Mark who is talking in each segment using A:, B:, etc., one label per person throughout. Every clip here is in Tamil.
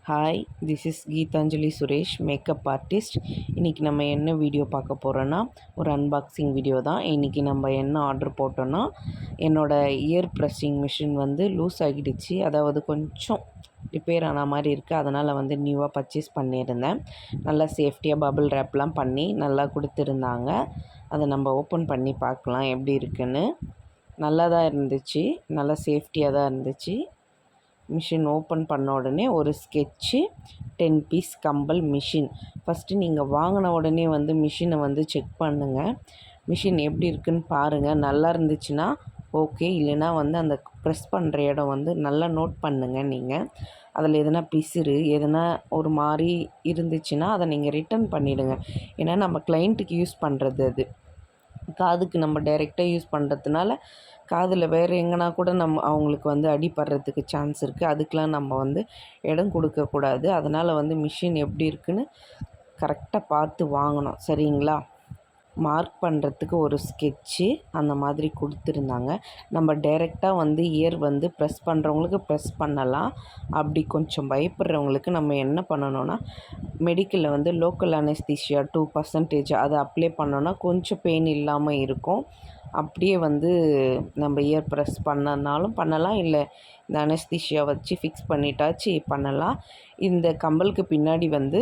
A: Hi, this is Geetanjali Suresh, makeup artist. இன்றைக்கி நம்ம என்ன வீடியோ பார்க்க போகிறோன்னா, ஒரு அன்பாக்சிங் வீடியோ தான். இன்றைக்கி நம்ம என்ன ஆர்டர் போட்டோன்னா, என்னோடய இயர் ப்ரெஸ்ஸிங் மிஷின் வந்து லூஸ் ஆகிடுச்சு. அதாவது கொஞ்சம் ரிப்பேர் ஆன மாதிரி இருக்குது. அதனால் வந்து நியூவாக பர்ச்சேஸ் பண்ணியிருந்தேன். நல்லா சேஃப்டியாக பபிள் ரேப்லாம் பண்ணி நல்லா கொடுத்துருந்தாங்க. அதை நம்ம ஓப்பன் பண்ணி பார்க்கலாம் எப்படி இருக்குன்னு. நல்லா தான் இருந்துச்சு, நல்லா சேஃப்டியாக தான் இருந்துச்சு. மிஷின் ஓப்பன் பண்ண உடனே ஒரு ஸ்கெட்சு, 10 பீஸ் கம்பல் மிஷின். ஃபஸ்ட்டு நீங்கள் வாங்கின உடனே வந்து மிஷினை வந்து செக் பண்ணுங்கள். மிஷின் எப்படி இருக்குன்னு பாருங்கள். நல்லா இருந்துச்சுன்னா ஓகே, இல்லைன்னா வந்து அந்த ப்ரெஸ் பண்ணுற இடம் வந்து நல்லா நோட் பண்ணுங்கள். நீங்கள் அதில் எதனா பிசுறு எதனா ஒரு மாதிரி இருந்துச்சுன்னா அதை நீங்கள் ரிட்டன் பண்ணிவிடுங்க. ஏன்னா நம்ம கிளைண்ட்டுக்கு யூஸ் பண்ணுறது அது. காதுக்கு நம்ம டைரெக்டாக யூஸ் பண்ணுறதுனால காதில் வேறு எங்கன்னா கூட அவங்களுக்கு வந்து அடிபடுறதுக்கு சான்ஸ் இருக்குது. அதுக்கெலாம் நம்ம வந்து இடம் கொடுக்கக்கூடாது. அதனால் வந்து மிஷின் எப்படி இருக்குன்னு கரெக்டாக பார்த்து வாங்கணும், சரிங்களா? மார்க் பண்ணுறதுக்கு ஒரு ஸ்கெட்சு அந்த மாதிரி கொடுத்துருந்தாங்க. நம்ம டைரெக்டாக வந்து இயர் வந்து ப்ரெஸ் பண்ணுறவங்களுக்கு ப்ரெஸ் பண்ணலாம். அப்படி கொஞ்சம் பயப்படுறவங்களுக்கு நம்ம என்ன பண்ணணும்னா, மெடிக்கலில் வந்து லோக்கல் அனஸ்தீஷியா 2% அதை அப்ளை பண்ணோன்னா கொஞ்சம் பெயின் இல்லாமல் இருக்கும். அப்படியே வந்து நம்ம இயர் ப்ரெஸ் பண்ணனாலும் பண்ணலாம், இல்லை இந்த அனஸ்தீஷியா வச்சு ஃபிக்ஸ் பண்ணிட்டாச்சு பண்ணலாம். இந்த கம்பலுக்கு பின்னாடி வந்து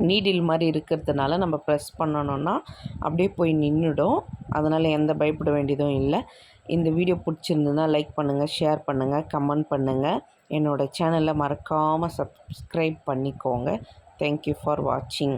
A: நீடில் மாதிரி இருக்கிறதுனால நம்ம ப்ரெஸ் பண்ணணுன்னா அப்படியே போய் நின்றுடும். அதனால் எந்த பயப்பட வேண்டியதும் இல்லை. இந்த வீடியோ பிடிச்சிருந்ததுன்னா லைக் பண்ணுங்கள், ஷேர் பண்ணுங்கள், கமெண்ட் பண்ணுங்கள். என்னோடய சேனலை மறக்காமல் சப்ஸ்கிரைப் பண்ணிக்கோங்க. தேங்க்யூ ஃபார் வாட்சிங்.